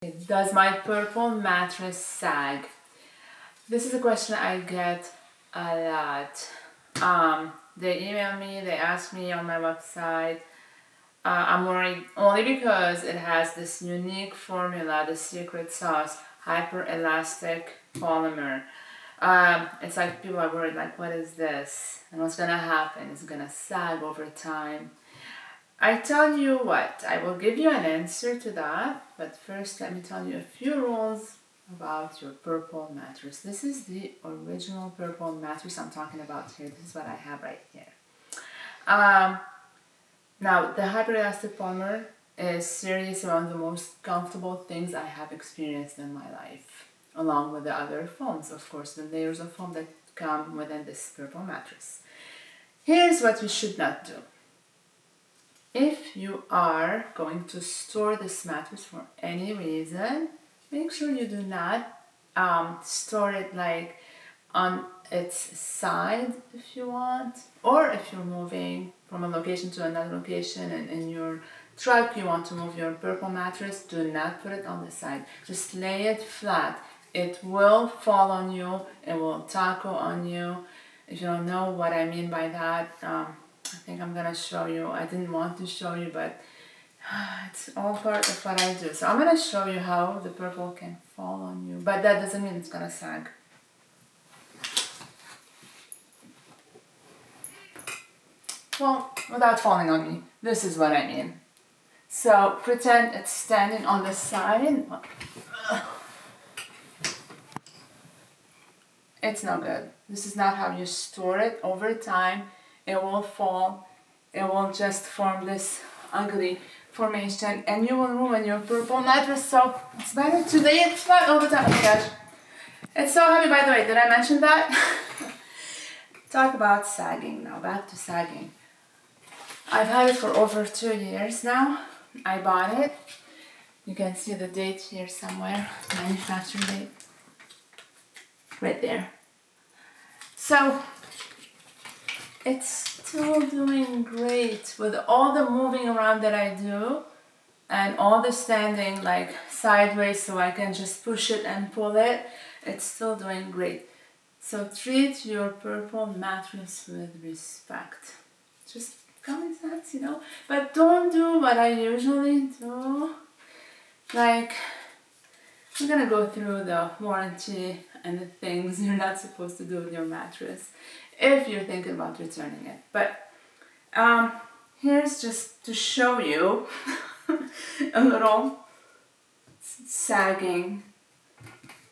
Does my purple mattress sag? This is a question I get a lot. They email me, they ask me on my website. I'm worried only because it has this unique formula, the secret sauce, hyper elastic polymer. It's like people are worried, like, what is this? And what's gonna happen? It's gonna sag over time. I tell you what, I will give you an answer to that, but first let me tell you a few rules about your purple mattress. This is the original purple mattress I'm talking about here. This is what I have right here. Now, the hyperelastic polymer is seriously one of the most comfortable things I have experienced in my life, along with the other foams, of course, the layers of foam that come within this purple mattress. Here's what you should not do. If you are going to store this mattress for any reason, make sure you do not store it like on its side if you want, or if you're moving from a location to another location and in your truck you want to move your purple mattress, do not put it on the side. Just lay it flat. It will fall on you, it will tackle on you. If you don't know what I mean by that, I think I'm gonna show you. I didn't want to show you, but it's all part of what I do. So I'm gonna show you how the purple can fall on you, but that doesn't mean it's gonna sag. Well, without falling on me, this is what I mean. So pretend it's standing on the side. It's no good. This is not how you store it. Over time, it will fall. It will just form this ugly formation and you will ruin your purple mattress. So it's better to lay it flat all the time. Oh my gosh. It's so heavy, by the way. Did I mention that? Talk about sagging now. Back to sagging. I've had it for over 2 years now. I bought it. You can see the date here somewhere. Manufacturing date. Right there. So it's still doing great with all the moving around that I do and all the standing like sideways so I can just push it and pull it. It's still doing great. So treat your purple mattress with respect. Just common sense, you know. But don't do what I usually do. Like, I'm gonna go through the warranty and the things you're not supposed to do with your mattress if you're thinking about returning it. But here's just to show you a little sagging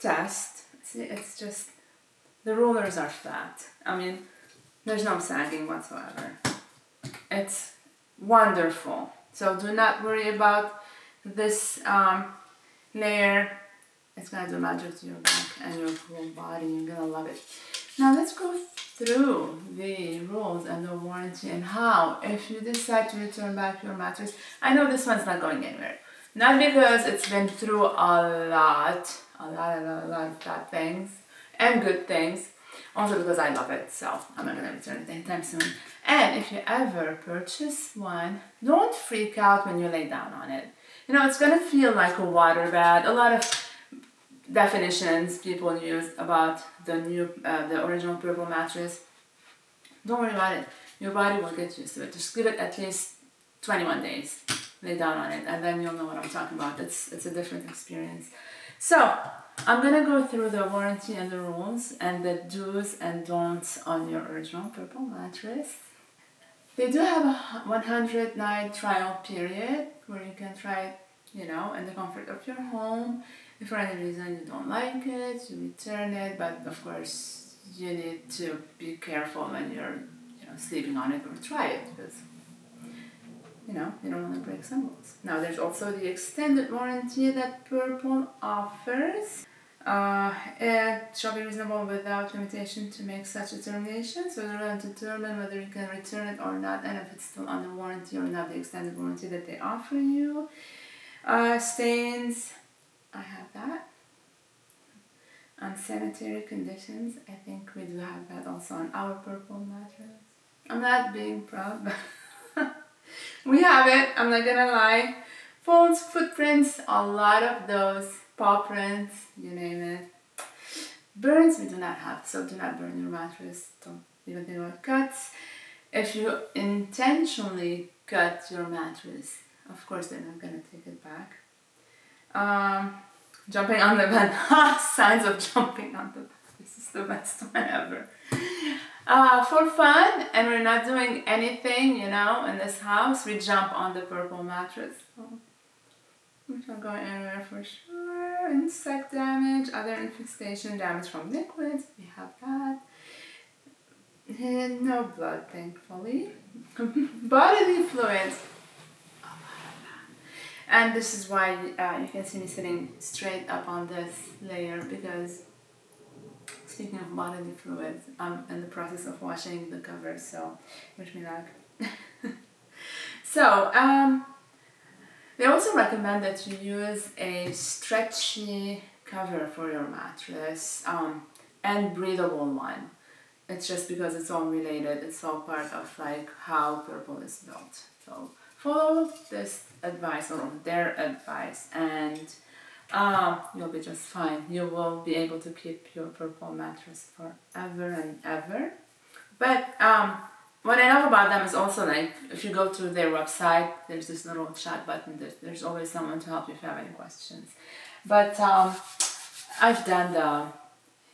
test. See, it's just, the rulers are flat. I mean, there's no sagging whatsoever. It's wonderful. So do not worry about this layer. It's gonna do magic to your back and your whole body. You're gonna love it. Now let's go through the rules and the warranty and how, if you decide to return back your mattress, I know this one's not going anywhere. Not because it's been through a lot of bad things and good things. Also because I love it, so I'm not gonna return it anytime soon. And if you ever purchase one, don't freak out when you lay down on it. You know, it's gonna feel like a water bath. A lot of definitions people use about the original purple mattress. Don't worry about it. Your body will get used to it. Just give it at least 21 days. Lay down on it, and then you'll know what I'm talking about. It's a different experience. So I'm gonna go through the warranty and the rules and the do's and don'ts on your original purple mattress. They do have a 100-night trial period where you can try it, you know, in the comfort of your home. If for any reason you don't like it, you return it, but of course you need to be careful when you're, you know, sleeping on it or try it because, you know, you don't want to break some rules. Now there's also the extended warranty that Purple offers. It shall be reasonable without limitation to make such determination, so you're going to determine whether you can return it or not and if it's still under warranty or not, the extended warranty that they offer you. Stains, I have that. Unsanitary conditions, I think we do have that also on our purple mattress. I'm not being proud, but we have it, I'm not gonna lie. False footprints, a lot of those, paw prints, you name it. Burns we do not have, so do not burn your mattress. Don't even think about cuts. If you intentionally cut your mattress, of course they're not gonna take it back. Jumping on the bed, signs of jumping on the bed. This is the best one ever. For fun, and we're not doing anything, in this house, we jump on the purple mattress. It's not going anywhere for sure. Insect damage, other infestation, damage from liquids, we have that. And no blood, thankfully. Bodily fluids, a lot of that. And this is why you can see me sitting straight up on this layer, because speaking of bodily fluids, I'm in the process of washing the cover, so wish me luck. So, they also recommend that you use a stretchy cover for your mattress, and breathable one. It's just because it's all related, it's all part of like how purple is built. So follow this advice or their advice, and you'll be just fine. You will be able to keep your purple mattress forever and ever. But what I love about them is also, like, if you go to their website, there's this little chat button. There's always someone to help you if you have any questions. But I've done the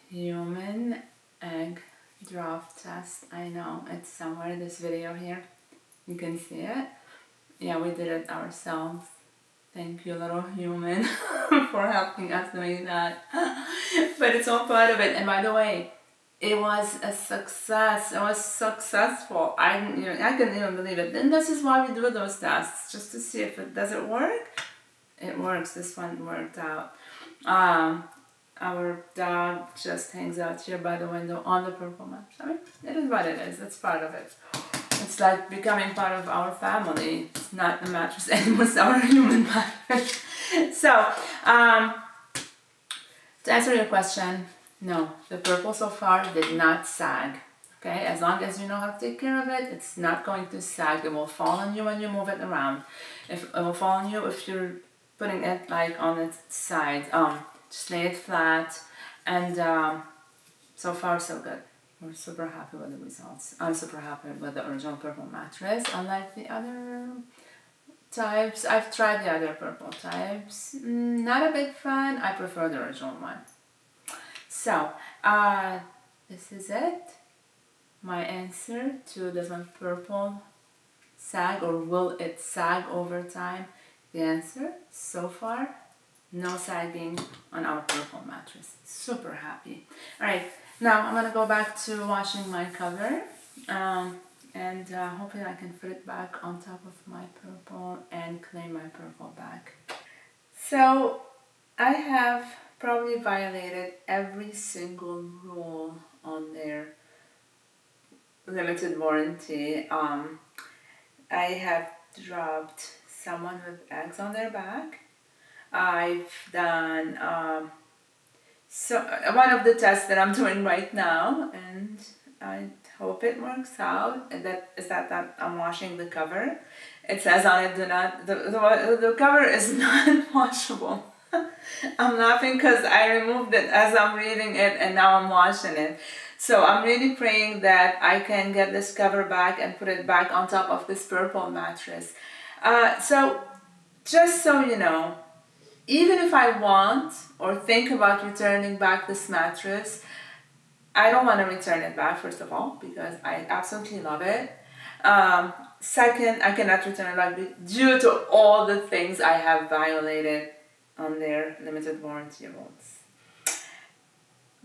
human egg drop test. I know it's somewhere in this video here. You can see it. Yeah, we did it ourselves. Thank you, little human, for helping us doing that. But it's all part of it. And by the way, it was a success. It was successful. I couldn't even believe it. And this is why we do those tests, just to see if does it work. It works. This one worked out. Our dog just hangs out here by the window on the purple mattress. I mean, it is what it is. It's part of it. It's like becoming part of our family. It's not the mattress anymore. It's our human mattress. So, to answer your question, no, the purple so far did not sag. Okay, as long as you know how to take care of it, it's not going to sag. It will fall on you when you move it around. It will fall on you if you're putting it like on its side. Just lay it flat, and so far so good. We're super happy with the results. I'm super happy with the original purple mattress. Unlike the other types, I've tried the other purple types. Not a big fan. I prefer the original one. So, this is it. My answer to does my purple sag, or will it sag over time? The answer, so far, no sagging on our purple mattress. Super happy. Alright, now I'm going to go back to washing my cover. And hopefully I can put it back on top of my purple and claim my purple back. So, I have probably violated every single rule on their limited warranty. I have dropped someone with eggs on their back. I've done one of the tests that I'm doing right now, and I hope it works out. And that is that I'm washing the cover. It says on it, the cover is not washable. I'm laughing because I removed it as I'm reading it, and now I'm washing it. So I'm really praying that I can get this cover back and put it back on top of this purple mattress. So just so you know, even if I want or think about returning back this mattress, I don't want to return it back, first of all, because I absolutely love it. Second, I cannot return it back due to all the things I have violated on their limited warranty rules.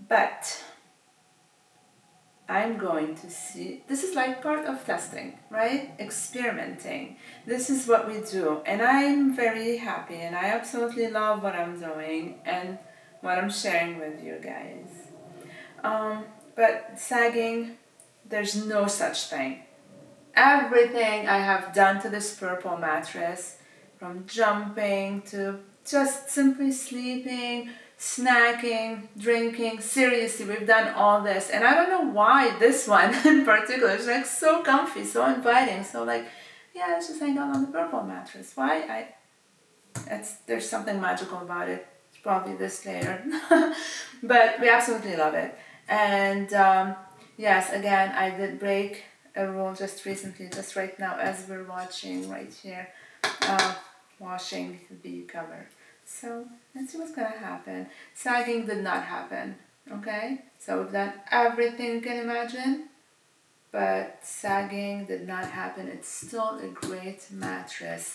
But I'm going to see, this is like part of testing, right? Experimenting. This is what we do, and I'm very happy, and I absolutely love what I'm doing and what I'm sharing with you guys. But sagging, there's no such thing. Everything I have done to this purple mattress, from jumping to just simply sleeping, snacking, drinking, seriously, we've done all this. And I don't know why this one in particular is like so comfy, so inviting, so like, yeah, let's just hang out on the purple mattress. Why? There's something magical about it. It's probably this layer, but we absolutely love it. And yes, again, I did break a rule just recently, just right now as we're watching right here, washing the cover. So let's see what's gonna happen. Sagging did not happen. Okay, so we've done everything you can imagine, but sagging did not happen. It's still a great mattress.